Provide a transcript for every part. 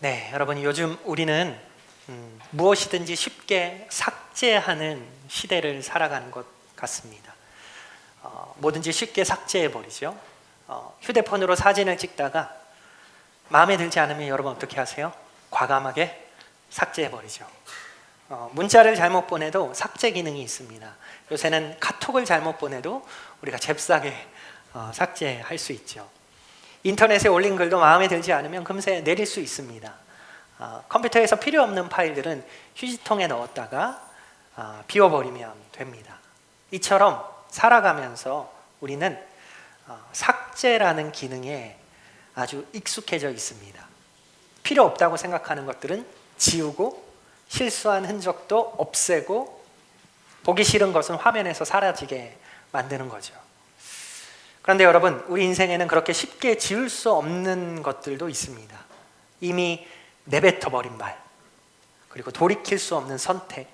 네, 여러분 요즘 우리는 무엇이든지 쉽게 삭제하는 시대를 살아가는 것 같습니다. 뭐든지 쉽게 삭제해버리죠. 휴대폰으로 사진을 찍다가 마음에 들지 않으면 여러분 어떻게 하세요? 과감하게 삭제해버리죠. 문자를 잘못 보내도 삭제 기능이 있습니다. 요새는 카톡을 잘못 보내도 우리가 잽싸게 삭제할 수 있죠. 인터넷에 올린 글도 마음에 들지 않으면 금세 내릴 수 있습니다. 컴퓨터에서 필요 없는 파일들은 휴지통에 넣었다가 비워버리면 됩니다. 이처럼 살아가면서 우리는 삭제라는 기능에 아주 익숙해져 있습니다. 필요 없다고 생각하는 것들은 지우고 실수한 흔적도 없애고 보기 싫은 것은 화면에서 사라지게 만드는 거죠. 그런데 여러분, 우리 인생에는 그렇게 쉽게 지울 수 없는 것들도 있습니다. 이미 내뱉어 버린 말, 그리고 돌이킬 수 없는 선택,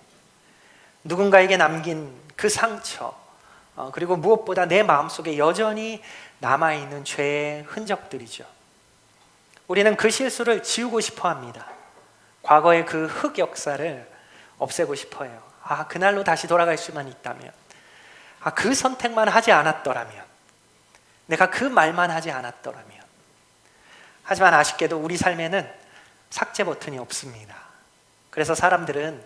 누군가에게 남긴 그 상처, 그리고 무엇보다 내 마음속에 여전히 남아있는 죄의 흔적들이죠. 우리는 그 실수를 지우고 싶어 합니다. 과거의 그 흑역사를 없애고 싶어 해요. 그날로 다시 돌아갈 수만 있다면, 그 선택만 하지 않았더라면, 내가 그 말만 하지 않았더라면. 하지만 아쉽게도 우리 삶에는 삭제 버튼이 없습니다. 그래서 사람들은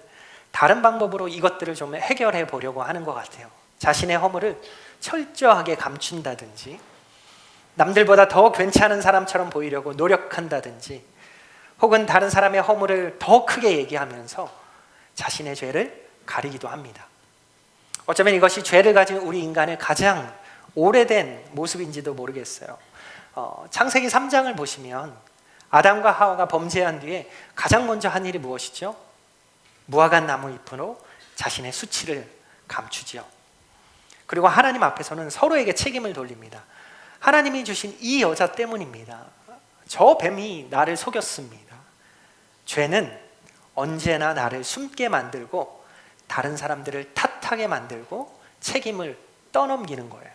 다른 방법으로 이것들을 좀 해결해 보려고 하는 것 같아요. 자신의 허물을 철저하게 감춘다든지, 남들보다 더 괜찮은 사람처럼 보이려고 노력한다든지, 혹은 다른 사람의 허물을 더 크게 얘기하면서 자신의 죄를 가리기도 합니다. 어쩌면 이것이 죄를 가진 우리 인간의 가장 오래된 모습인지도 모르겠어요. 창세기 3장을 보시면 아담과 하와가 범죄한 뒤에 가장 먼저 한 일이 무엇이죠? 무화과 나무 잎으로 자신의 수치를 감추죠. 그리고 하나님 앞에서는 서로에게 책임을 돌립니다. 하나님이 주신 이 여자 때문입니다. 저 뱀이 나를 속였습니다. 죄는 언제나 나를 숨게 만들고 다른 사람들을 탓하게 만들고 책임을 떠넘기는 거예요.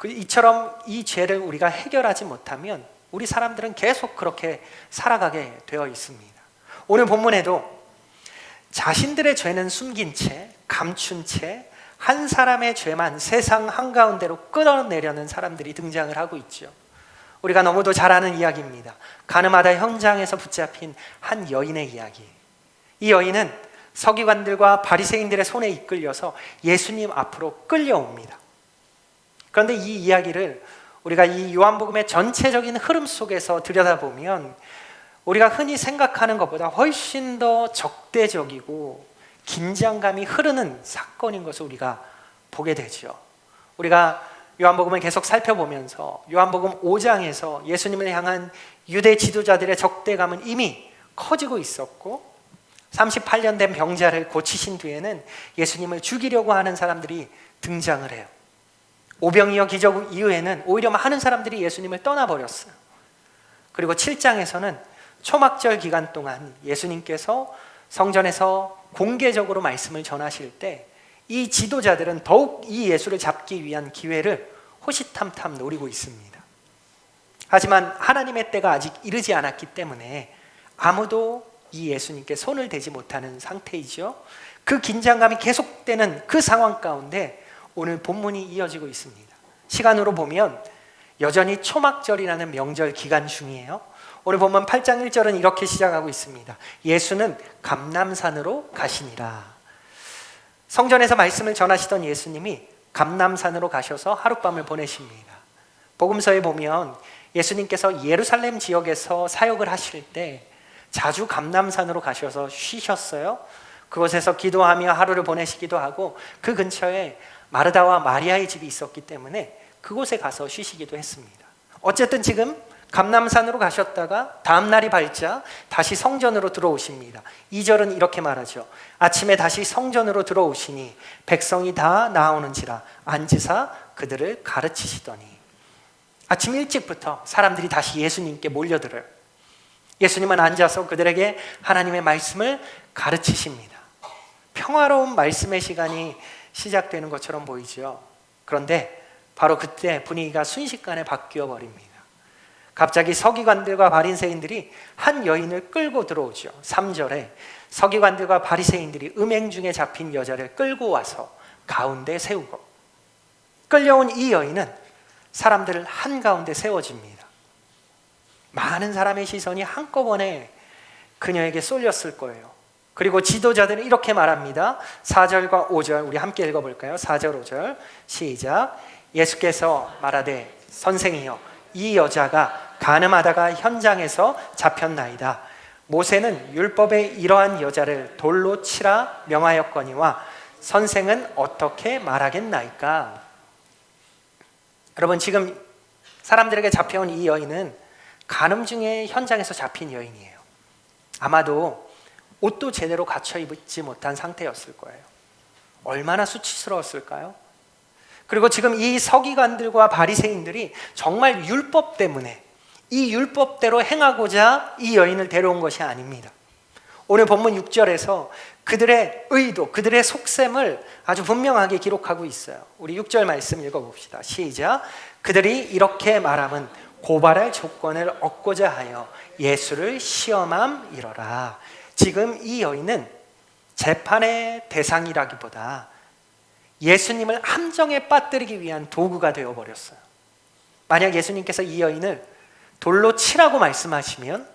이처럼 이 죄를 우리가 해결하지 못하면 우리 사람들은 계속 그렇게 살아가게 되어 있습니다. 오늘 본문에도 자신들의 죄는 숨긴 채, 감춘 채 한 사람의 죄만 세상 한가운데로 끌어내려는 사람들이 등장을 하고 있죠. 우리가 너무도 잘 아는 이야기입니다. 가늠하다 현장에서 붙잡힌 한 여인의 이야기. 이 여인은 서기관들과 바리새인들의 손에 이끌려서 예수님 앞으로 끌려옵니다. 그런데 이 이야기를 우리가 이 요한복음의 전체적인 흐름 속에서 들여다보면 우리가 흔히 생각하는 것보다 훨씬 더 적대적이고 긴장감이 흐르는 사건인 것을 우리가 보게 되죠. 우리가 요한복음을 계속 살펴보면서 요한복음 5장에서 예수님을 향한 유대 지도자들의 적대감은 이미 커지고 있었고, 38년 된 병자를 고치신 뒤에는 예수님을 죽이려고 하는 사람들이 등장을 해요. 오병이어 기적 이후에는 오히려 많은 사람들이 예수님을 떠나버렸어요. 그리고 7장에서는 초막절 기간 동안 예수님께서 성전에서 공개적으로 말씀을 전하실 때 이 지도자들은 더욱 이 예수를 잡기 위한 기회를 호시탐탐 노리고 있습니다. 하지만 하나님의 때가 아직 이르지 않았기 때문에 아무도 이 예수님께 손을 대지 못하는 상태이죠. 그 긴장감이 계속되는 그 상황 가운데 오늘 본문이 이어지고 있습니다. 시간으로 보면 여전히 초막절이라는 명절 기간 중이에요. 오늘 본문 8장 1절은 이렇게 시작하고 있습니다. 예수는 감람산으로 가시니라. 성전에서 말씀을 전하시던 예수님이 감람산으로 가셔서 하룻밤을 보내십니다. 복음서에 보면 예수님께서 예루살렘 지역에서 사역을 하실 때 자주 감람산으로 가셔서 쉬셨어요. 그곳에서 기도하며 하루를 보내시기도 하고, 그 근처에 마르다와 마리아의 집이 있었기 때문에 그곳에 가서 쉬시기도 했습니다. 어쨌든 지금 감람산으로 가셨다가 다음 날이 밝자 다시 성전으로 들어오십니다. 2절은 이렇게 말하죠. 아침에 다시 성전으로 들어오시니 백성이 다 나오는지라 앉으사 그들을 가르치시더니. 아침 일찍부터 사람들이 다시 예수님께 몰려들어요. 예수님은 앉아서 그들에게 하나님의 말씀을 가르치십니다. 평화로운 말씀의 시간이 시작되는 것처럼 보이죠. 그런데 바로 그때 분위기가 순식간에 바뀌어 버립니다. 갑자기 서기관들과 바리새인들이 한 여인을 끌고 들어오죠. 3절에 서기관들과 바리새인들이 음행 중에 잡힌 여자를 끌고 와서 가운데 세우고, 끌려온 이 여인은 사람들 한가운데 세워집니다. 많은 사람의 시선이 한꺼번에 그녀에게 쏠렸을 거예요. 그리고 지도자들은 이렇게 말합니다. 4절과 5절 우리 함께 읽어볼까요? 4절 5절 시작. 예수께서 말하되 선생이여, 이 여자가 간음하다가 현장에서 잡혔나이다. 모세는 율법에 이러한 여자를 돌로 치라 명하였거니와 선생은 어떻게 말하겠나이까? 여러분, 지금 사람들에게 잡혀온 이 여인은 간음 중에 현장에서 잡힌 여인이에요. 아마도 옷도 제대로 갖춰 입지 못한 상태였을 거예요. 얼마나 수치스러웠을까요? 그리고 지금 이 서기관들과 바리새인들이 정말 율법 때문에 이 율법대로 행하고자 이 여인을 데려온 것이 아닙니다. 오늘 본문 6절에서 그들의 의도, 그들의 속셈을 아주 분명하게 기록하고 있어요. 우리 6절 말씀 읽어봅시다. 시작. 그들이 이렇게 말함은 고발할 조건을 얻고자 하여 예수를 시험함이러라. 지금 이 여인은 재판의 대상이라기보다 예수님을 함정에 빠뜨리기 위한 도구가 되어버렸어요. 만약 예수님께서 이 여인을 돌로 치라고 말씀하시면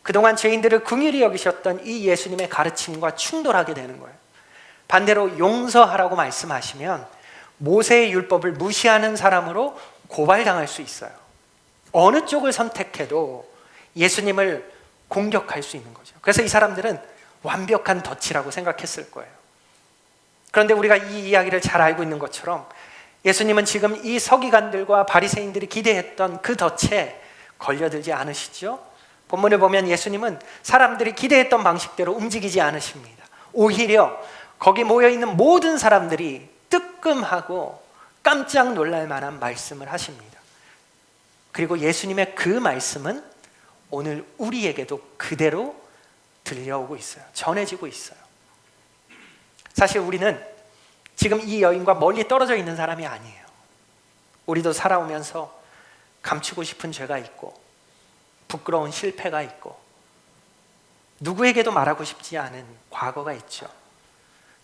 그동안 죄인들을 긍휼히 여기셨던 이 예수님의 가르침과 충돌하게 되는 거예요. 반대로 용서하라고 말씀하시면 모세의 율법을 무시하는 사람으로 고발당할 수 있어요. 어느 쪽을 선택해도 예수님을 공격할 수 있는 거죠. 그래서 이 사람들은 완벽한 덫이라고 생각했을 거예요. 그런데 우리가 이 이야기를 잘 알고 있는 것처럼 예수님은 지금 이 서기관들과 바리새인들이 기대했던 그 덫에 걸려들지 않으시죠? 본문을 보면 예수님은 사람들이 기대했던 방식대로 움직이지 않으십니다. 오히려 거기 모여있는 모든 사람들이 뜨끔하고 깜짝 놀랄 만한 말씀을 하십니다. 그리고 예수님의 그 말씀은 오늘 우리에게도 그대로 들려오고 있어요. 전해지고 있어요. 사실 우리는 지금 이 여인과 멀리 떨어져 있는 사람이 아니에요. 우리도 살아오면서 감추고 싶은 죄가 있고 부끄러운 실패가 있고 누구에게도 말하고 싶지 않은 과거가 있죠.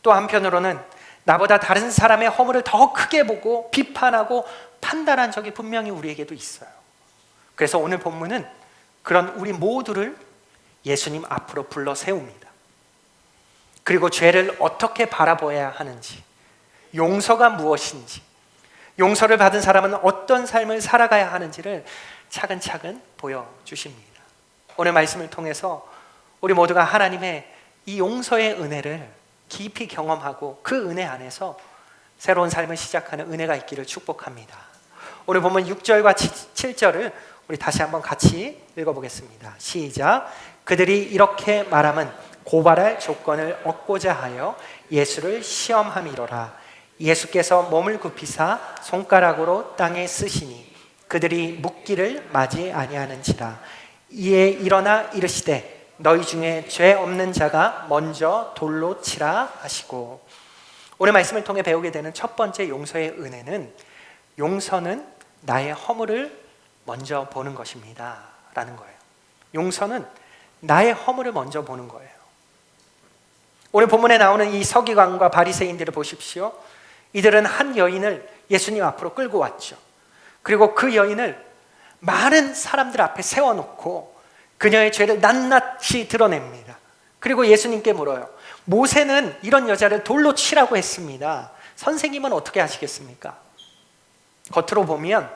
또 한편으로는 나보다 다른 사람의 허물을 더 크게 보고 비판하고 판단한 적이 분명히 우리에게도 있어요. 그래서 오늘 본문은 그런 우리 모두를 예수님 앞으로 불러 세웁니다. 그리고 죄를 어떻게 바라보아야 하는지, 용서가 무엇인지, 용서를 받은 사람은 어떤 삶을 살아가야 하는지를 차근차근 보여주십니다. 오늘 말씀을 통해서 우리 모두가 하나님의 이 용서의 은혜를 깊이 경험하고 그 은혜 안에서 새로운 삶을 시작하는 은혜가 있기를 축복합니다. 오늘 보면 6절과 7절을 우리 다시 한번 같이 읽어보겠습니다. 시작. 그들이 이렇게 말함은 고발할 조건을 얻고자 하여 예수를 시험함이로라. 예수께서 몸을 굽히사 손가락으로 땅에 쓰시니 그들이 묻기를 맞이 아니하는지라. 이에 일어나 이르시되 너희 중에 죄 없는 자가 먼저 돌로 치라 하시고. 오늘 말씀을 통해 배우게 되는 첫 번째 용서의 은혜는 용서는 나의 허물을 먼저 보는 것입니다 라는 거예요. 용서는 나의 허물을 먼저 보는 거예요. 오늘 본문에 나오는 이 서기관과 바리새인들을 보십시오. 이들은 한 여인을 예수님 앞으로 끌고 왔죠. 그리고 그 여인을 많은 사람들 앞에 세워놓고 그녀의 죄를 낱낱이 드러냅니다. 그리고 예수님께 물어요. 모세는 이런 여자를 돌로 치라고 했습니다. 선생님은 어떻게 하시겠습니까? 겉으로 보면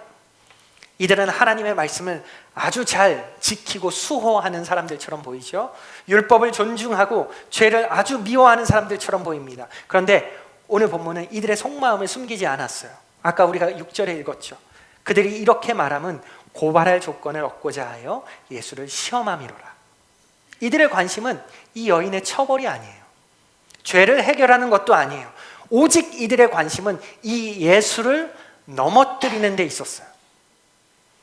이들은 하나님의 말씀을 아주 잘 지키고 수호하는 사람들처럼 보이죠. 율법을 존중하고 죄를 아주 미워하는 사람들처럼 보입니다. 그런데 오늘 본문은 이들의 속마음을 숨기지 않았어요. 아까 우리가 6절에 읽었죠. 그들이 이렇게 말함은 고발할 조건을 얻고자 하여 예수를 시험함이로라. 이들의 관심은 이 여인의 처벌이 아니에요. 죄를 해결하는 것도 아니에요. 오직 이들의 관심은 이 예수를 넘어뜨리는 데 있었어요.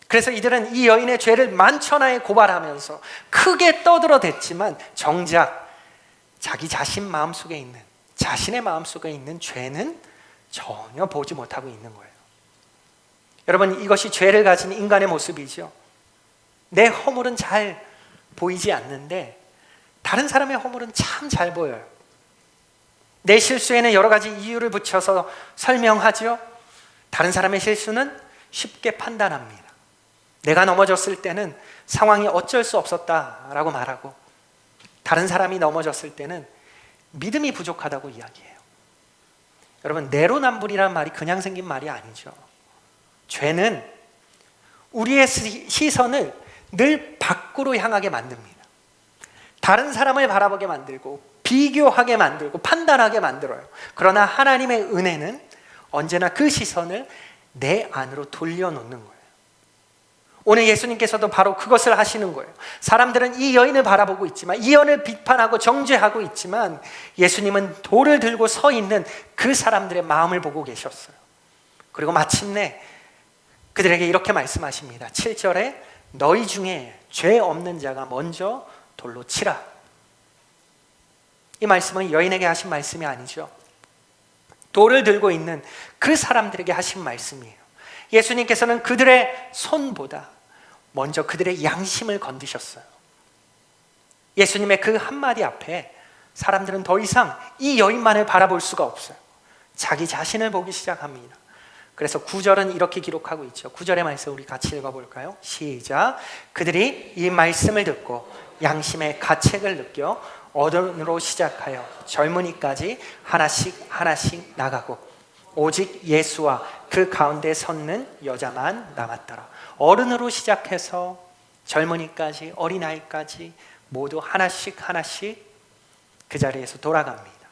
그래서 이들은 이 여인의 죄를 만천하에 고발하면서 크게 떠들어댔지만 정작 자기 자신 마음속에 있는, 자신의 마음속에 있는 죄는 전혀 보지 못하고 있는 거예요. 여러분, 이것이 죄를 가진 인간의 모습이죠. 내 허물은 잘 보이지 않는데 다른 사람의 허물은 참 잘 보여요. 내 실수에는 여러 가지 이유를 붙여서 설명하죠. 다른 사람의 실수는 쉽게 판단합니다. 내가 넘어졌을 때는 상황이 어쩔 수 없었다라고 말하고, 다른 사람이 넘어졌을 때는 믿음이 부족하다고 이야기해요. 여러분, 내로남불이라는 말이 그냥 생긴 말이 아니죠. 죄는 우리의 시선을 늘 밖으로 향하게 만듭니다. 다른 사람을 바라보게 만들고 비교하게 만들고 판단하게 만들어요. 그러나 하나님의 은혜는 언제나 그 시선을 내 안으로 돌려놓는 거예요. 오늘 예수님께서도 바로 그것을 하시는 거예요. 사람들은 이 여인을 바라보고 있지만, 이 여인을 비판하고 정죄하고 있지만, 예수님은 돌을 들고 서 있는 그 사람들의 마음을 보고 계셨어요. 그리고 마침내 그들에게 이렇게 말씀하십니다. 7절에 너희 중에 죄 없는 자가 먼저 돌로 치라. 이 말씀은 여인에게 하신 말씀이 아니죠. 돌을 들고 있는 그 사람들에게 하신 말씀이에요. 예수님께서는 그들의 손보다 먼저 그들의 양심을 건드셨어요. 예수님의 그 한마디 앞에 사람들은 더 이상 이 여인만을 바라볼 수가 없어요. 자기 자신을 보기 시작합니다. 그래서 9절은 이렇게 기록하고 있죠. 9절의 말씀 우리 같이 읽어볼까요? 시작. 그들이 이 말씀을 듣고 양심의 가책을 느껴 어른으로 시작하여 젊은이까지 하나씩 하나씩 나가고 오직 예수와 그 가운데 섰는 여자만 남았더라. 어른으로 시작해서 젊은이까지 어린아이까지 모두 하나씩 하나씩 그 자리에서 돌아갑니다.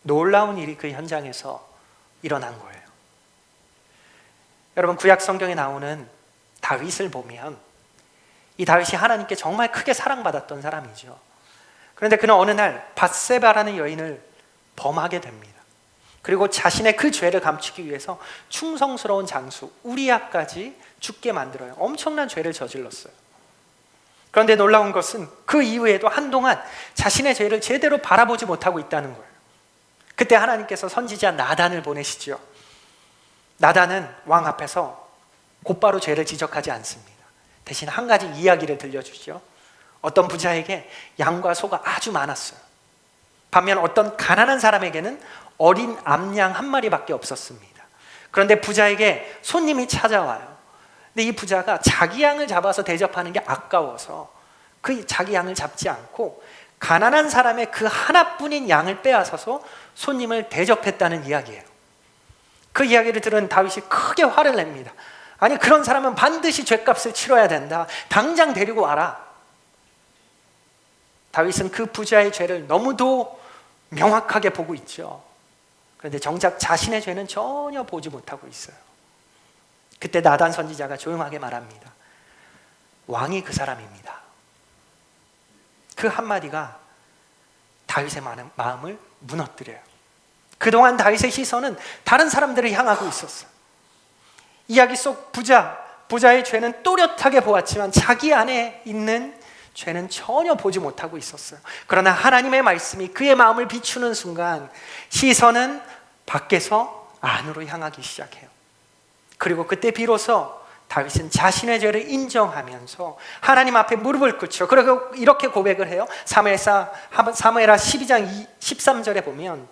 놀라운 일이 그 현장에서 일어난 거예요. 여러분, 구약 성경에 나오는 다윗을 보면 이 다윗이 하나님께 정말 크게 사랑받았던 사람이죠. 그런데 그는 어느 날 밧세바라는 여인을 범하게 됩니다. 그리고 자신의 그 죄를 감추기 위해서 충성스러운 장수 우리아까지 죽게 만들어요. 엄청난 죄를 저질렀어요. 그런데 놀라운 것은 그 이후에도 한동안 자신의 죄를 제대로 바라보지 못하고 있다는 거예요. 그때 하나님께서 선지자 나단을 보내시죠. 나단은 왕 앞에서 곧바로 죄를 지적하지 않습니다. 대신 한 가지 이야기를 들려주죠. 어떤 부자에게 양과 소가 아주 많았어요. 반면 어떤 가난한 사람에게는 어린 암양 한 마리밖에 없었습니다. 그런데 부자에게 손님이 찾아와요. 근데 이 부자가 자기 양을 잡아서 대접하는 게 아까워서 그 자기 양을 잡지 않고 가난한 사람의 그 하나뿐인 양을 빼앗아서 손님을 대접했다는 이야기예요. 그 이야기를 들은 다윗이 크게 화를 냅니다. 아니, 그런 사람은 반드시 죄값을 치러야 된다. 당장 데리고 와라. 다윗은 그 부자의 죄를 너무도 명확하게 보고 있죠. 그런데 정작 자신의 죄는 전혀 보지 못하고 있어요. 그때 나단 선지자가 조용하게 말합니다. 왕이 그 사람입니다. 그 한마디가 다윗의 마음을 무너뜨려요. 그동안 다윗의 시선은 다른 사람들을 향하고 있었어요. 이야기 속 부자의 죄는 또렷하게 보았지만 자기 안에 있는 죄는 전혀 보지 못하고 있었어요. 그러나 하나님의 말씀이 그의 마음을 비추는 순간 시선은 밖에서 안으로 향하기 시작해요. 그리고 그때 비로소 다윗은 자신의 죄를 인정하면서 하나님 앞에 무릎을 꿇죠. 그리고 이렇게 고백을 해요. 사무엘하 12장 13절에 보면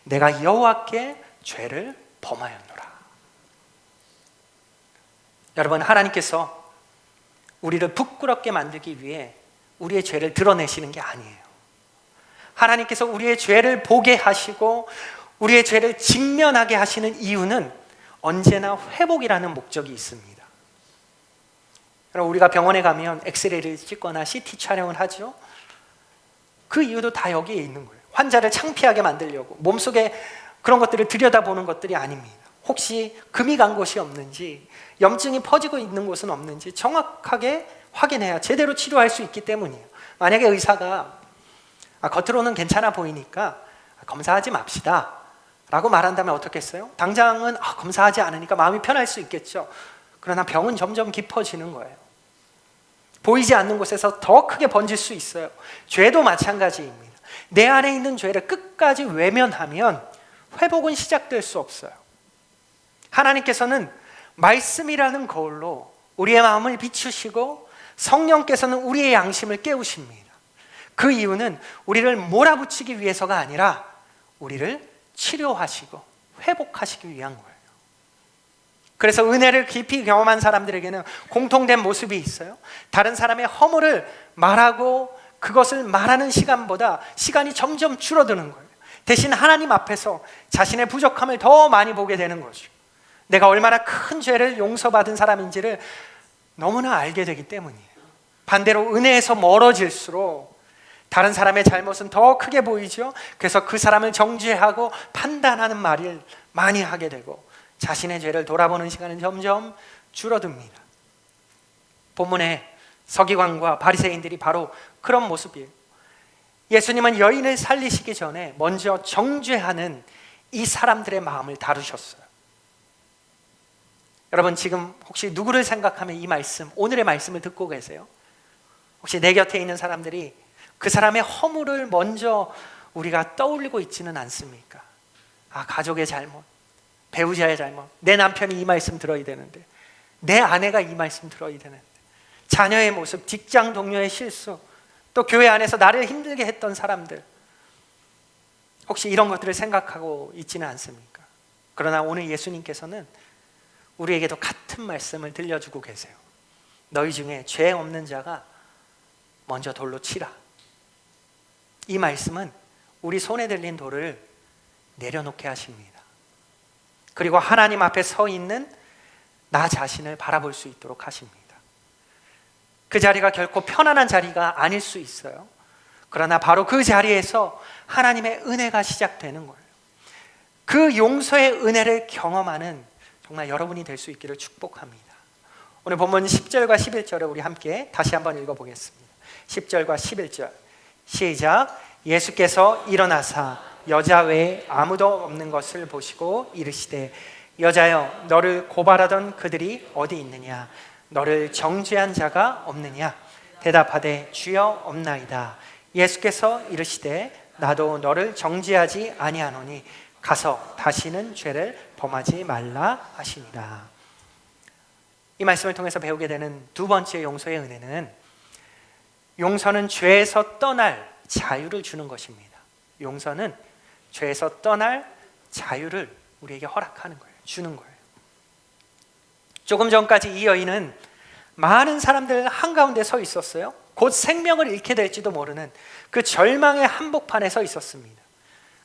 내가 여호와께 죄를 범하였노라. 여러분, 하나님께서 우리를 부끄럽게 만들기 위해 우리의 죄를 드러내시는 게 아니에요. 하나님께서 우리의 죄를 보게 하시고 우리의 죄를 직면하게 하시는 이유는 언제나 회복이라는 목적이 있습니다. 여러분, 우리가 병원에 가면 엑스레이를 찍거나 CT 촬영을 하죠. 그 이유도 다 여기에 있는 거예요. 환자를 창피하게 만들려고 몸속에 그런 것들을 들여다보는 것들이 아닙니다. 혹시 금이 간 곳이 없는지, 염증이 퍼지고 있는 곳은 없는지 정확하게 확인해야 제대로 치료할 수 있기 때문이에요. 만약에 의사가 겉으로는 괜찮아 보이니까 검사하지 맙시다 라고 말한다면 어떻겠어요? 당장은 검사하지 않으니까 마음이 편할 수 있겠죠. 그러나 병은 점점 깊어지는 거예요. 보이지 않는 곳에서 더 크게 번질 수 있어요. 죄도 마찬가지입니다. 내 안에 있는 죄를 끝까지 외면하면 회복은 시작될 수 없어요. 하나님께서는 말씀이라는 거울로 우리의 마음을 비추시고 성령께서는 우리의 양심을 깨우십니다. 그 이유는 우리를 몰아붙이기 위해서가 아니라 우리를 치료하시고 회복하시기 위한 거예요. 그래서 은혜를 깊이 경험한 사람들에게는 공통된 모습이 있어요. 다른 사람의 허물을 말하고 그것을 말하는 시간보다 시간이 점점 줄어드는 거예요. 대신 하나님 앞에서 자신의 부족함을 더 많이 보게 되는 거죠. 내가 얼마나 큰 죄를 용서받은 사람인지를 너무나 알게 되기 때문이에요. 반대로 은혜에서 멀어질수록 다른 사람의 잘못은 더 크게 보이죠. 그래서 그 사람을 정죄하고 판단하는 말을 많이 하게 되고 자신의 죄를 돌아보는 시간은 점점 줄어듭니다. 본문에 서기관과 바리새인들이 바로 그런 모습이에요. 예수님은 여인을 살리시기 전에 먼저 정죄하는 이 사람들의 마음을 다루셨어요. 여러분, 지금 혹시 누구를 생각하면 이 말씀, 오늘의 말씀을 듣고 계세요? 혹시 내 곁에 있는 사람들이 그 사람의 허물을 먼저 우리가 떠올리고 있지는 않습니까? 아, 가족의 잘못, 배우자의 잘못, 내 남편이 이 말씀 들어야 되는데, 내 아내가 이 말씀 들어야 되는데, 자녀의 모습, 직장 동료의 실수, 또 교회 안에서 나를 힘들게 했던 사람들, 혹시 이런 것들을 생각하고 있지는 않습니까? 그러나 오늘 예수님께서는 우리에게도 같은 말씀을 들려주고 계세요. 너희 중에 죄 없는 자가 먼저 돌로 치라. 이 말씀은 우리 손에 들린 돌을 내려놓게 하십니다. 그리고 하나님 앞에 서 있는 나 자신을 바라볼 수 있도록 하십니다. 그 자리가 결코 편안한 자리가 아닐 수 있어요. 그러나 바로 그 자리에서 하나님의 은혜가 시작되는 거예요. 그 용서의 은혜를 경험하는 정말 여러분이 될 수 있기를 축복합니다. 오늘 본문 10절과 11절을 우리 함께 다시 한번 읽어보겠습니다. 10절과 11절 시작. 예수께서 일어나사 여자 외에 아무도 없는 것을 보시고 이르시되 여자여 너를 고발하던 그들이 어디 있느냐? 너를 정죄한 자가 없느냐? 대답하되 주여 없나이다. 예수께서 이르시되 나도 너를 정죄하지 아니하노니 가서 다시는 죄를 범하지 말라 하시니라. 이 말씀을 통해서 배우게 되는 두 번째 용서의 은혜는 용서는 죄에서 떠날 자유를 주는 것입니다. 용서는 죄에서 떠날 자유를 우리에게 허락하는 거예요. 주는 거예요. 조금 전까지 이 여인은 많은 사람들 한가운데 서 있었어요. 곧 생명을 잃게 될지도 모르는 그 절망의 한복판에 서 있었습니다.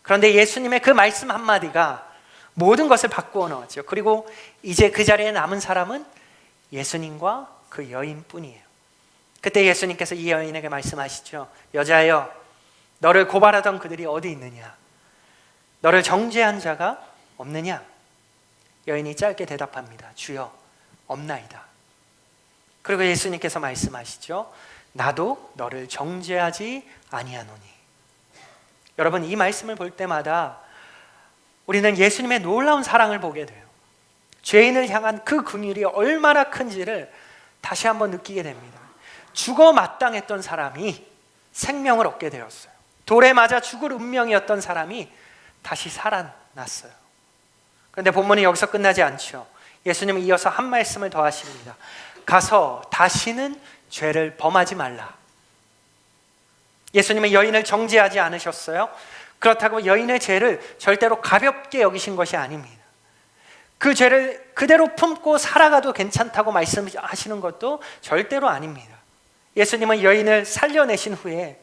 그런데 예수님의 그 말씀 한마디가 모든 것을 바꾸어 놓았죠. 그리고 이제 그 자리에 남은 사람은 예수님과 그 여인뿐이에요. 그때 예수님께서 이 여인에게 말씀하시죠. 여자여 너를 고발하던 그들이 어디 있느냐? 너를 정죄한 자가 없느냐? 여인이 짧게 대답합니다. 주여 없나이다. 그리고 예수님께서 말씀하시죠. 나도 너를 정죄하지 아니하노니. 여러분, 이 말씀을 볼 때마다 우리는 예수님의 놀라운 사랑을 보게 돼요. 죄인을 향한 그 긍휼이 얼마나 큰지를 다시 한번 느끼게 됩니다. 죽어 마땅했던 사람이 생명을 얻게 되었어요. 돌에 맞아 죽을 운명이었던 사람이 다시 살아났어요. 그런데 본문이 여기서 끝나지 않죠. 예수님은 이어서 한 말씀을 더 하십니다. 가서 다시는 죄를 범하지 말라. 예수님은 여인을 정죄하지 않으셨어요. 그렇다고 여인의 죄를 절대로 가볍게 여기신 것이 아닙니다. 그 죄를 그대로 품고 살아가도 괜찮다고 말씀하시는 것도 절대로 아닙니다. 예수님은 여인을 살려내신 후에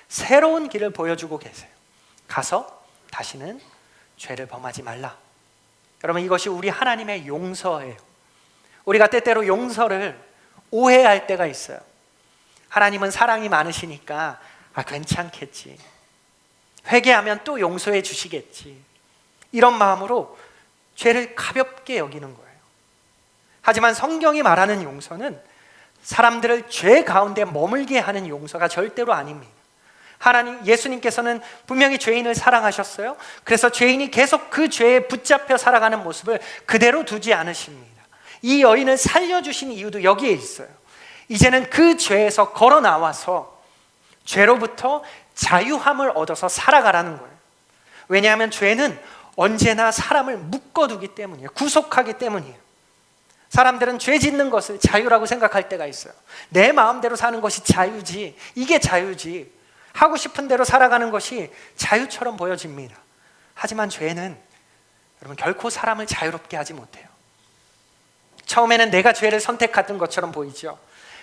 새로운 길을 보여주고 계세요. 가서 다시는 죄를 범하지 말라. 여러분, 이것이 우리 하나님의 용서예요. 우리가 때때로 용서를 오해할 때가 있어요. 하나님은 사랑이 많으시니까 괜찮겠지. 회개하면 또 용서해 주시겠지. 이런 마음으로 죄를 가볍게 여기는 거예요. 하지만 성경이 말하는 용서는 사람들을 죄 가운데 머물게 하는 용서가 절대로 아닙니다. 하나님, 예수님께서는 분명히 죄인을 사랑하셨어요. 그래서 죄인이 계속 그 죄에 붙잡혀 살아가는 모습을 그대로 두지 않으십니다. 이 여인을 살려주신 이유도 여기에 있어요. 이제는 그 죄에서 걸어 나와서 죄로부터 자유함을 얻어서 살아가라는 거예요. 왜냐하면 죄는 언제나 사람을 묶어두기 때문이에요. 구속하기 때문이에요. 사람들은 죄 짓는 것을 자유라고 생각할 때가 있어요. 내 마음대로 사는 것이 자유지, 이게 자유지, 하고 싶은 대로 살아가는 것이 자유처럼 보여집니다. 하지만 죄는 여러분 결코 사람을 자유롭게 하지 못해요. 처음에는 내가 죄를 선택했던 것처럼 보이죠.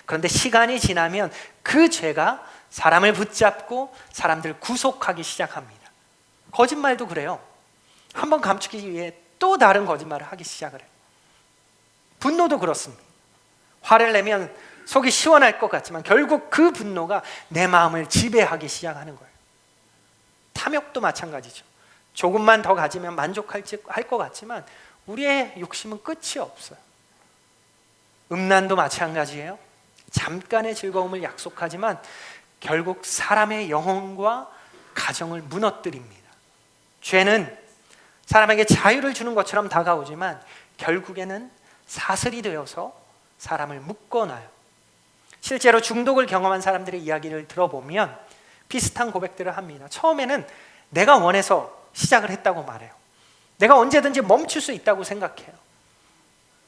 그런데 시간이 지나면 그 죄가 사람을 붙잡고 사람들을 구속하기 시작합니다. 거짓말도 그래요. 한번 감추기 위해 또 다른 거짓말을 하기 시작을 해요. 분노도 그렇습니다. 화를 내면 속이 시원할 것 같지만 결국 그 분노가 내 마음을 지배하기 시작하는 거예요. 탐욕도 마찬가지죠. 조금만 더 가지면 만족할 것 같지만 우리의 욕심은 끝이 없어요. 음란도 마찬가지예요. 잠깐의 즐거움을 약속하지만 결국 사람의 영혼과 가정을 무너뜨립니다. 죄는 사람에게 자유를 주는 것처럼 다가오지만 결국에는 사슬이 되어서 사람을 묶어놔요. 실제로 중독을 경험한 사람들의 이야기를 들어보면 비슷한 고백들을 합니다. 처음에는 내가 원해서 시작을 했다고 말해요. 내가 언제든지 멈출 수 있다고 생각해요.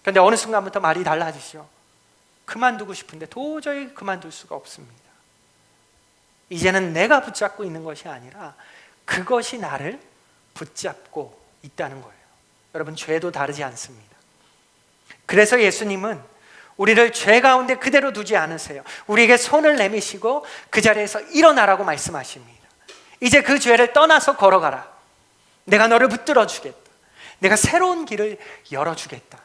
그런데 어느 순간부터 말이 달라지죠. 그만두고 싶은데 도저히 그만둘 수가 없습니다. 이제는 내가 붙잡고 있는 것이 아니라 그것이 나를 붙잡고 있다는 거예요. 여러분, 죄도 다르지 않습니다. 그래서 예수님은 우리를 죄 가운데 그대로 두지 않으세요. 우리에게 손을 내미시고 그 자리에서 일어나라고 말씀하십니다. 이제 그 죄를 떠나서 걸어가라. 내가 너를 붙들어 주겠다. 내가 새로운 길을 열어주겠다.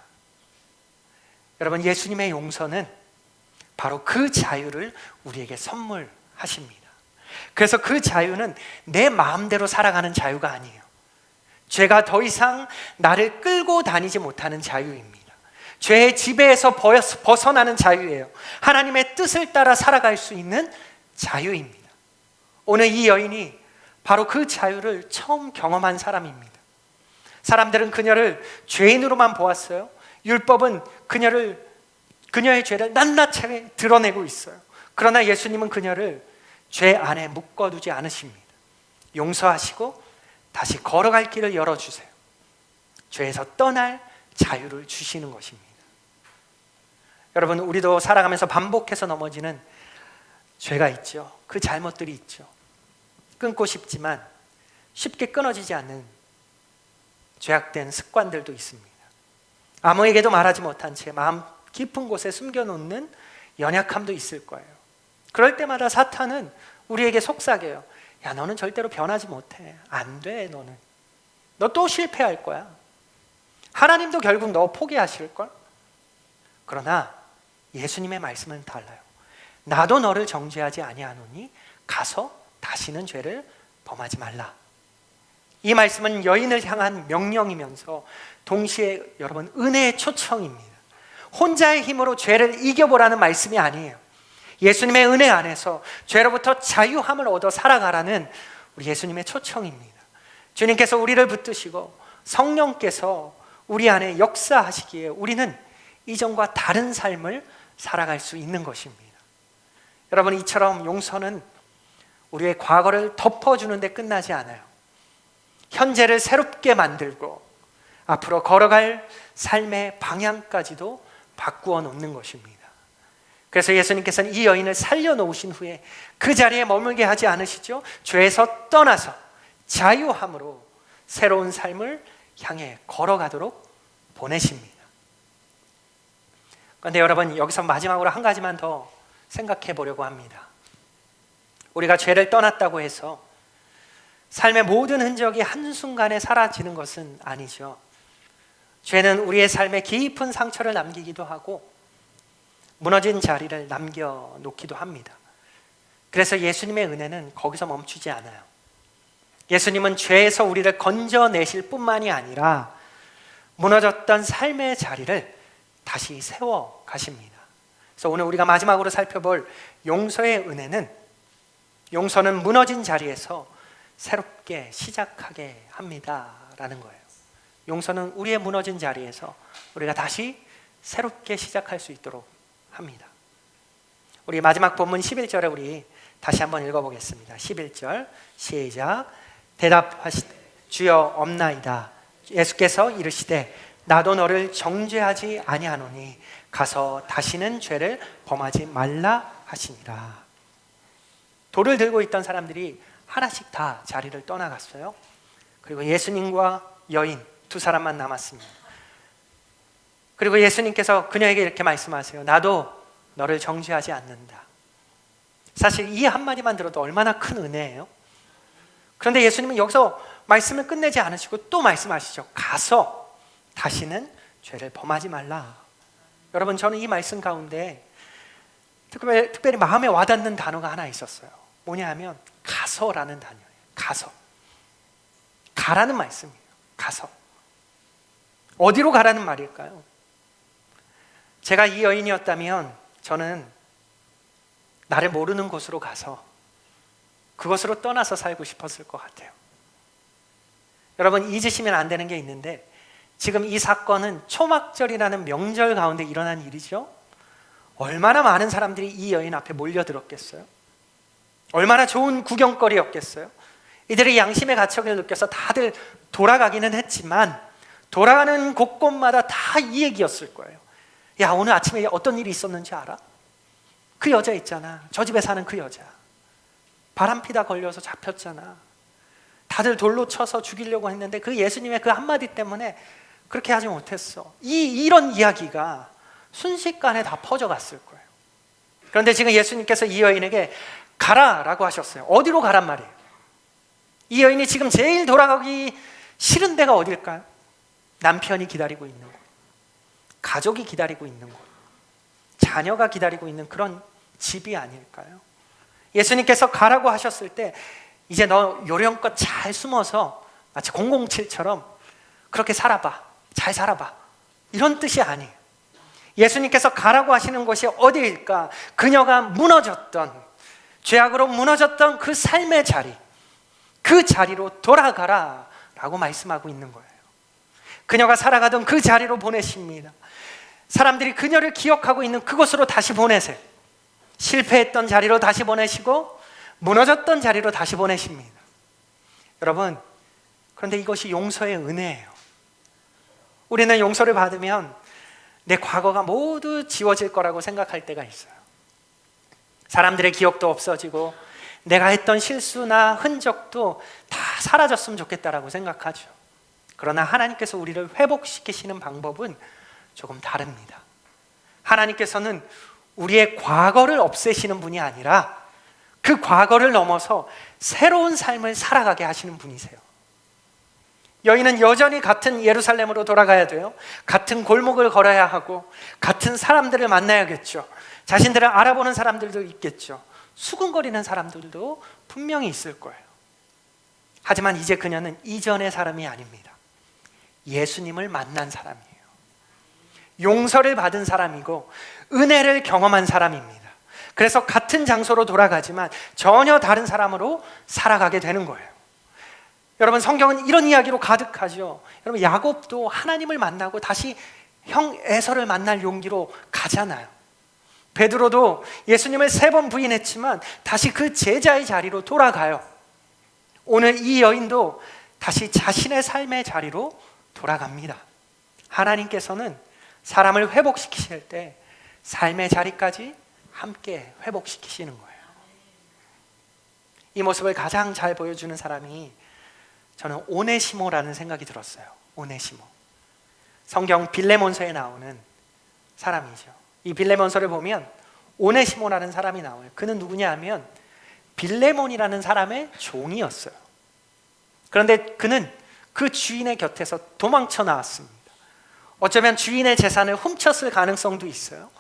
여러분, 예수님의 용서는 바로 그 자유를 우리에게 선물하십니다. 그래서 그 자유는 내 마음대로 살아가는 자유가 아니에요. 죄가 더 이상 나를 끌고 다니지 못하는 자유입니다. 죄의 지배에서 벗어나는 자유예요. 하나님의 뜻을 따라 살아갈 수 있는 자유입니다. 오늘 이 여인이 바로 그 자유를 처음 경험한 사람입니다. 사람들은 그녀를 죄인으로만 보았어요. 율법은 그녀의 죄를 낱낱하게 드러내고 있어요. 그러나 예수님은 그녀를 죄 안에 묶어두지 않으십니다. 용서하시고 다시 걸어갈 길을 열어주세요. 죄에서 떠날 자유를 주시는 것입니다. 여러분, 우리도 살아가면서 반복해서 넘어지는 죄가 있죠. 그 잘못들이 있죠. 끊고 싶지만 쉽게 끊어지지 않는 죄악된 습관들도 있습니다. 아무에게도 말하지 못한 채 마음 깊은 곳에 숨겨놓는 연약함도 있을 거예요. 그럴 때마다 사탄은 우리에게 속삭여요. 야, 너는 절대로 변하지 못해. 안 돼, 너는. 너 또 실패할 거야. 하나님도 결국 너 포기하실걸? 그러나 예수님의 말씀은 달라요. 나도 너를 정죄하지 아니하노니 가서 다시는 죄를 범하지 말라. 이 말씀은 여인을 향한 명령이면서 동시에 여러분 은혜의 초청입니다. 혼자의 힘으로 죄를 이겨보라는 말씀이 아니에요. 예수님의 은혜 안에서 죄로부터 자유함을 얻어 살아가라는 우리 예수님의 초청입니다. 주님께서 우리를 붙드시고 성령께서 우리 안에 역사하시기에 우리는 이전과 다른 삶을 살아갈 수 있는 것입니다. 여러분, 이처럼 용서는 우리의 과거를 덮어주는 데 끝나지 않아요. 현재를 새롭게 만들고 앞으로 걸어갈 삶의 방향까지도 바꾸어 놓는 것입니다. 그래서 예수님께서는 이 여인을 살려놓으신 후에 그 자리에 머물게 하지 않으시죠? 죄에서 떠나서 자유함으로 새로운 삶을 향해 걸어가도록 보내십니다. 그런데 여러분, 여기서 마지막으로 한 가지만 더 생각해 보려고 합니다. 우리가 죄를 떠났다고 해서 삶의 모든 흔적이 한순간에 사라지는 것은 아니죠. 죄는 우리의 삶에 깊은 상처를 남기기도 하고 무너진 자리를 남겨놓기도 합니다. 그래서 예수님의 은혜는 거기서 멈추지 않아요. 예수님은 죄에서 우리를 건져내실 뿐만이 아니라 무너졌던 삶의 자리를 다시 세워 가십니다. 그래서 오늘 우리가 마지막으로 살펴볼 용서의 은혜는, 용서는 무너진 자리에서 새롭게 시작하게 합니다라는 거예요. 용서는 우리의 무너진 자리에서 우리가 다시 새롭게 시작할 수 있도록 합니다. 우리 마지막 본문 11절에 우리 다시 한번 읽어보겠습니다. 11절 시작. 대답하시되 주여 없나이다. 예수께서 이르시되 나도 너를 정죄하지 아니하노니 가서 다시는 죄를 범하지 말라 하시니라. 돌을 들고 있던 사람들이 하나씩 다 자리를 떠나갔어요. 그리고 예수님과 여인 두 사람만 남았습니다. 그리고 예수님께서 그녀에게 이렇게 말씀하세요. 나도 너를 정죄하지 않는다. 사실 이 한마디만 들어도 얼마나 큰 은혜예요. 그런데 예수님은 여기서 말씀을 끝내지 않으시고 또 말씀하시죠. 가서 다시는 죄를 범하지 말라. 여러분, 저는 이 말씀 가운데 특별히 마음에 와닿는 단어가 하나 있었어요. 뭐냐 하면 가서라는 단어예요. 가서. 가라는 말씀이에요. 가서. 어디로 가라는 말일까요? 제가 이 여인이었다면 저는 나를 모르는 곳으로 가서 그곳으로 떠나서 살고 싶었을 것 같아요. 여러분, 잊으시면 안 되는 게 있는데 지금 이 사건은 초막절이라는 명절 가운데 일어난 일이죠. 얼마나 많은 사람들이 이 여인 앞에 몰려들었겠어요. 얼마나 좋은 구경거리였겠어요. 이들이 양심의 가책을 느껴서 다들 돌아가기는 했지만 돌아가는 곳곳마다 다 이 얘기였을 거예요. 야, 오늘 아침에 어떤 일이 있었는지 알아? 그 여자 있잖아. 저 집에 사는 그 여자. 바람피다 걸려서 잡혔잖아. 다들 돌로 쳐서 죽이려고 했는데 그 예수님의 그 한마디 때문에 그렇게 하지 못했어. 이런 이야기가 순식간에 다 퍼져갔을 거예요. 그런데 지금 예수님께서 이 여인에게 가라라고 하셨어요. 어디로 가란 말이에요? 이 여인이 지금 제일 돌아가기 싫은 데가 어딜까요? 남편이 기다리고 있는 곳, 가족이 기다리고 있는 곳, 자녀가 기다리고 있는 그런 집이 아닐까요? 예수님께서 가라고 하셨을 때 이제 너 요령껏 잘 숨어서 마치 007처럼 그렇게 살아봐, 잘 살아봐, 이런 뜻이 아니에요. 예수님께서 가라고 하시는 곳이 어디일까? 그녀가 무너졌던, 죄악으로 무너졌던 그 삶의 자리, 그 자리로 돌아가라 라고 말씀하고 있는 거예요. 그녀가 살아가던 그 자리로 보내십니다. 사람들이 그녀를 기억하고 있는 그곳으로 다시 보내세요. 실패했던 자리로 다시 보내시고 무너졌던 자리로 다시 보내십니다. 여러분, 그런데 이것이 용서의 은혜예요. 우리는 용서를 받으면 내 과거가 모두 지워질 거라고 생각할 때가 있어요. 사람들의 기억도 없어지고 내가 했던 실수나 흔적도 다 사라졌으면 좋겠다라고 생각하죠. 그러나 하나님께서 우리를 회복시키시는 방법은 조금 다릅니다. 하나님께서는 우리의 과거를 없애시는 분이 아니라 그 과거를 넘어서 새로운 삶을 살아가게 하시는 분이세요. 여인은 여전히 같은 예루살렘으로 돌아가야 돼요. 같은 골목을 걸어야 하고 같은 사람들을 만나야겠죠. 자신들을 알아보는 사람들도 있겠죠. 수군거리는 사람들도 분명히 있을 거예요. 하지만 이제 그녀는 이전의 사람이 아닙니다. 예수님을 만난 사람이에요. 용서를 받은 사람이고 은혜를 경험한 사람입니다. 그래서 같은 장소로 돌아가지만 전혀 다른 사람으로 살아가게 되는 거예요. 여러분, 성경은 이런 이야기로 가득하죠. 여러분, 야곱도 하나님을 만나고 다시 형 에서를 만날 용기로 가잖아요. 베드로도 예수님을 3번 부인했지만 다시 그 제자의 자리로 돌아가요. 오늘 이 여인도 다시 자신의 삶의 자리로 돌아갑니다. 하나님께서는 사람을 회복시키실 때 삶의 자리까지 함께 회복시키시는 거예요. 이 모습을 가장 잘 보여주는 사람이 저는 오네시모라는 생각이 들었어요. 오네시모. 성경 빌레몬서에 나오는 사람이죠. 이 빌레몬서를 보면 오네시모라는 사람이 나와요. 그는 누구냐 하면 빌레몬이라는 사람의 종이었어요. 그런데 그는 그 주인의 곁에서 도망쳐 나왔습니다. 어쩌면 주인의 재산을 훔쳤을 가능성도 있어요.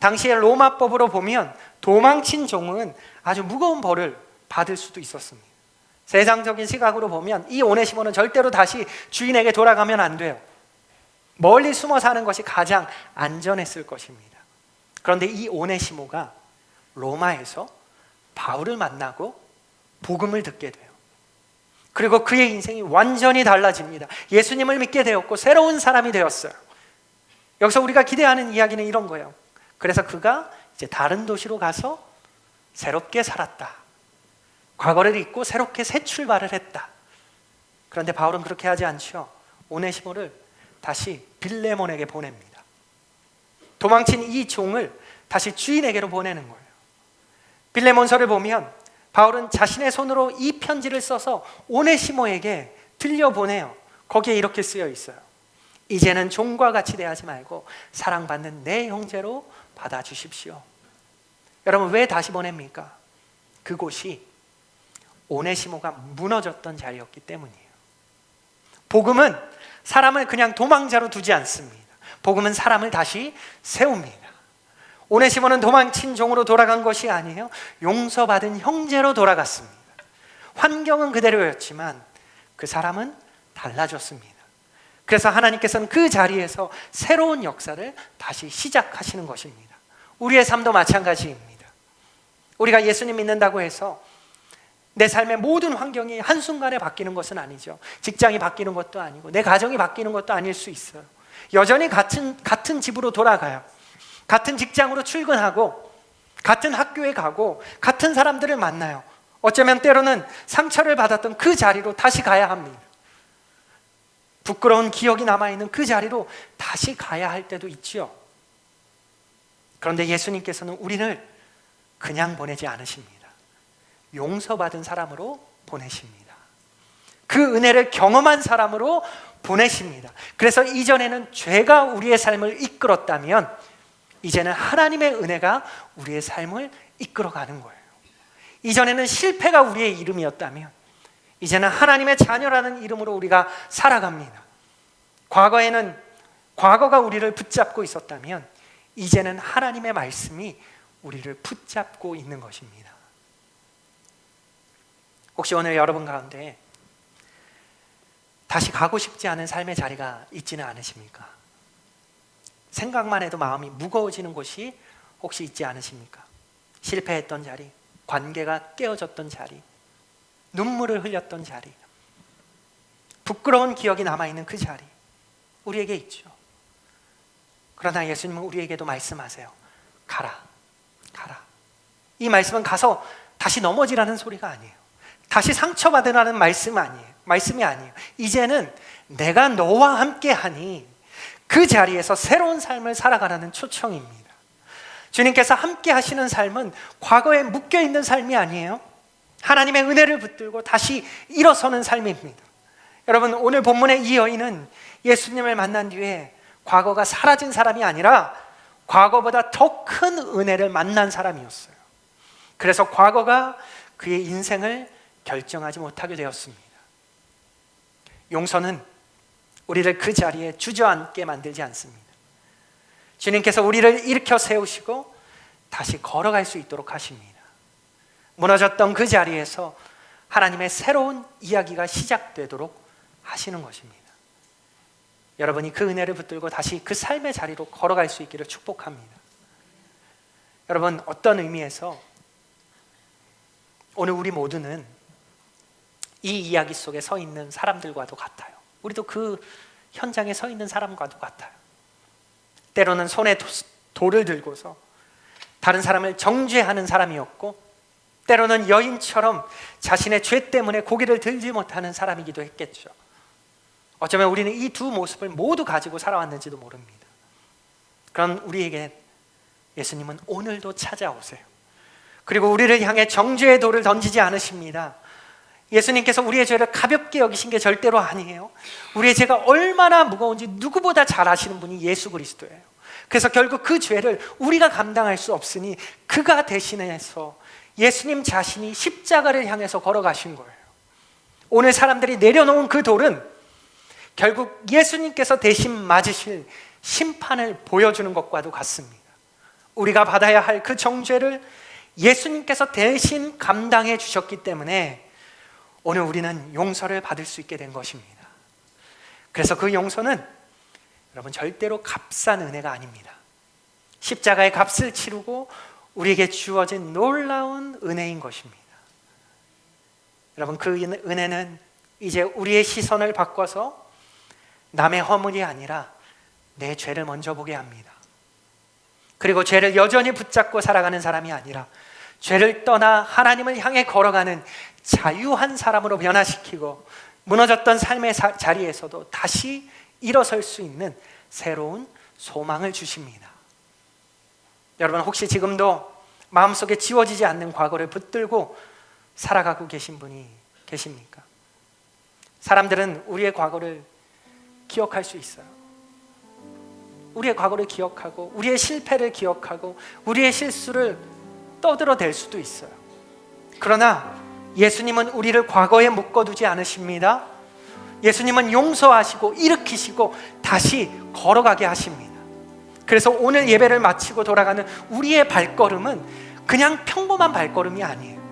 당시의 로마법으로 보면 도망친 종은 아주 무거운 벌을 받을 수도 있었습니다. 세상적인 시각으로 보면 이 오네시모는 절대로 다시 주인에게 돌아가면 안 돼요. 멀리 숨어 사는 것이 가장 안전했을 것입니다. 그런데 이 오네시모가 로마에서 바울을 만나고 복음을 듣게 돼요. 그리고 그의 인생이 완전히 달라집니다. 예수님을 믿게 되었고 새로운 사람이 되었어요. 여기서 우리가 기대하는 이야기는 이런 거예요. 그래서 그가 이제 다른 도시로 가서 새롭게 살았다. 과거를 잊고 새롭게 새 출발을 했다. 그런데 바울은 그렇게 하지 않죠. 오네시모를 다시 빌레몬에게 보냅니다. 도망친 이 종을 다시 주인에게로 보내는 거예요. 빌레몬서를 보면 바울은 자신의 손으로 이 편지를 써서 오네시모에게 들려보내요. 거기에 이렇게 쓰여 있어요. 이제는 종과 같이 대하지 말고 사랑받는 내 형제로 받아주십시오. 여러분, 왜 다시 보냅니까? 그곳이 오네시모가 무너졌던 자리였기 때문이에요. 복음은 사람을 그냥 도망자로 두지 않습니다. 복음은 사람을 다시 세웁니다. 오네시모는 도망친 종으로 돌아간 것이 아니에요. 용서받은 형제로 돌아갔습니다. 환경은 그대로였지만 그 사람은 달라졌습니다. 그래서 하나님께서는 그 자리에서 새로운 역사를 다시 시작하시는 것입니다. 우리의 삶도 마찬가지입니다. 우리가 예수님 믿는다고 해서 내 삶의 모든 환경이 한순간에 바뀌는 것은 아니죠. 직장이 바뀌는 것도 아니고 내 가정이 바뀌는 것도 아닐 수 있어요. 여전히 같은 집으로 돌아가요. 같은 직장으로 출근하고 같은 학교에 가고 같은 사람들을 만나요. 어쩌면 때로는 상처를 받았던 그 자리로 다시 가야 합니다. 부끄러운 기억이 남아있는 그 자리로 다시 가야 할 때도 있지요. 그런데 예수님께서는 우리를 그냥 보내지 않으십니다. 용서받은 사람으로 보내십니다. 그 은혜를 경험한 사람으로 보내십니다. 그래서 이전에는 죄가 우리의 삶을 이끌었다면 이제는 하나님의 은혜가 우리의 삶을 이끌어가는 거예요. 이전에는 실패가 우리의 이름이었다면 이제는 하나님의 자녀라는 이름으로 우리가 살아갑니다. 과거에는 과거가 우리를 붙잡고 있었다면 이제는 하나님의 말씀이 우리를 붙잡고 있는 것입니다. 혹시 오늘 여러분 가운데 다시 가고 싶지 않은 삶의 자리가 있지는 않으십니까? 생각만 해도 마음이 무거워지는 곳이 혹시 있지 않으십니까? 실패했던 자리, 관계가 깨어졌던 자리, 눈물을 흘렸던 자리, 부끄러운 기억이 남아있는 그 자리, 우리에게 있죠. 그러나 예수님은 우리에게도 말씀하세요. 가라, 가라. 이 말씀은 가서 다시 넘어지라는 소리가 아니에요. 다시 상처받으라는 말씀이 아니에요. 이제는 내가 너와 함께하니 그 자리에서 새로운 삶을 살아가라는 초청입니다. 주님께서 함께 하시는 삶은 과거에 묶여있는 삶이 아니에요. 하나님의 은혜를 붙들고 다시 일어서는 삶입니다. 여러분, 오늘 본문의 이 여인은 예수님을 만난 뒤에 과거가 사라진 사람이 아니라 과거보다 더 큰 은혜를 만난 사람이었어요. 그래서 과거가 그의 인생을 결정하지 못하게 되었습니다. 용서는 우리를 그 자리에 주저앉게 만들지 않습니다. 주님께서 우리를 일으켜 세우시고 다시 걸어갈 수 있도록 하십니다. 무너졌던 그 자리에서 하나님의 새로운 이야기가 시작되도록 하시는 것입니다. 여러분이 그 은혜를 붙들고 다시 그 삶의 자리로 걸어갈 수 있기를 축복합니다. 여러분, 어떤 의미에서 오늘 우리 모두는 이 이야기 속에 서 있는 사람들과도 같아요. 우리도 그 현장에 서 있는 사람과도 같아요. 때로는 손에 돌을 들고서 다른 사람을 정죄하는 사람이었고, 때로는 여인처럼 자신의 죄 때문에 고개를 들지 못하는 사람이기도 했겠죠. 어쩌면 우리는 이 두 모습을 모두 가지고 살아왔는지도 모릅니다. 그럼 우리에게 예수님은 오늘도 찾아오세요. 그리고 우리를 향해 정죄의 돌을 던지지 않으십니다. 예수님께서 우리의 죄를 가볍게 여기신 게 절대로 아니에요. 우리의 죄가 얼마나 무거운지 누구보다 잘 아시는 분이 예수 그리스도예요. 그래서 결국 그 죄를 우리가 감당할 수 없으니 그가 대신해서 예수님 자신이 십자가를 향해서 걸어가신 거예요. 오늘 사람들이 내려놓은 그 돌은 결국 예수님께서 대신 맞으실 심판을 보여주는 것과도 같습니다. 우리가 받아야 할 그 정죄를 예수님께서 대신 감당해 주셨기 때문에 오늘 우리는 용서를 받을 수 있게 된 것입니다. 그래서 그 용서는 여러분 절대로 값싼 은혜가 아닙니다. 십자가의 값을 치르고 우리에게 주어진 놀라운 은혜인 것입니다. 여러분, 그 은혜는 이제 우리의 시선을 바꿔서 남의 허물이 아니라 내 죄를 먼저 보게 합니다. 그리고 죄를 여전히 붙잡고 살아가는 사람이 아니라 죄를 떠나 하나님을 향해 걸어가는 자유한 사람으로 변화시키고 무너졌던 삶의 자리에서도 다시 일어설 수 있는 새로운 소망을 주십니다. 여러분, 혹시 지금도 마음속에 지워지지 않는 과거를 붙들고 살아가고 계신 분이 계십니까? 사람들은 우리의 과거를 기억할 수 있어요. 우리의 과거를 기억하고 우리의 실패를 기억하고 우리의 실수를 떠들어댈 수도 있어요. 그러나 예수님은 우리를 과거에 묶어두지 않으십니다. 예수님은 용서하시고 일으키시고 다시 걸어가게 하십니다. 그래서 오늘 예배를 마치고 돌아가는 우리의 발걸음은 그냥 평범한 발걸음이 아니에요.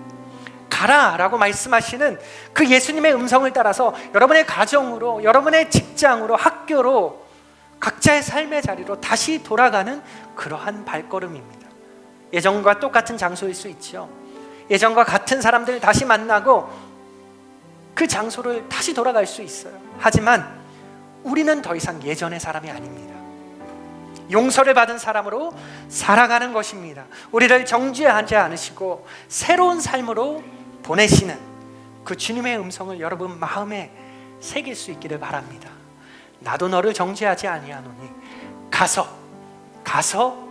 가라라고 말씀하시는 그 예수님의 음성을 따라서 여러분의 가정으로, 여러분의 직장으로, 학교로, 각자의 삶의 자리로 다시 돌아가는 그러한 발걸음입니다. 예전과 똑같은 장소일 수 있죠. 예전과 같은 사람들을 다시 만나고 그 장소를 다시 돌아갈 수 있어요. 하지만 우리는 더 이상 예전의 사람이 아닙니다. 용서를 받은 사람으로 살아가는 것입니다. 우리를 정죄하지 않으시고 새로운 삶으로 보내시는 그 주님의 음성을 여러분 마음에 새길 수 있기를 바랍니다. 나도 너를 정죄하지 아니하노니 가서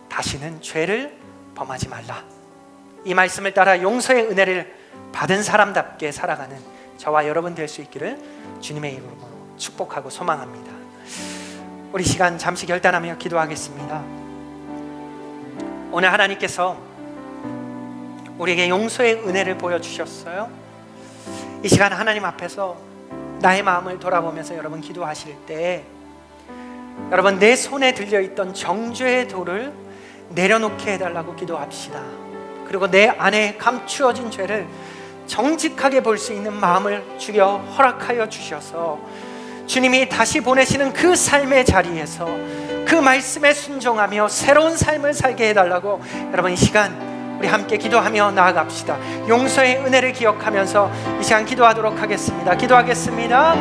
다시는 죄를 범하지 말라. 이 말씀을 따라 용서의 은혜를 받은 사람답게 살아가는 저와 여러분 될 수 있기를 주님의 이름으로 축복하고 소망합니다. 우리 시간 잠시 결단하며 기도하겠습니다. 오늘 하나님께서 우리에게 용서의 은혜를 보여주셨어요. 이 시간 하나님 앞에서 나의 마음을 돌아보면서 여러분 기도하실 때 여러분 내 손에 들려있던 정죄의 돌을 내려놓게 해달라고 기도합시다. 그리고 내 안에 감추어진 죄를 정직하게 볼 수 있는 마음을 주여 허락하여 주셔서 주님이 다시 보내시는 그 삶의 자리에서 그 말씀에 순종하며 새로운 삶을 살게 해달라고 여러분 이 시간 우리 함께 기도하며 나아갑시다. 용서의 은혜를 기억하면서 이 시간 기도하도록 하겠습니다. 기도하겠습니다.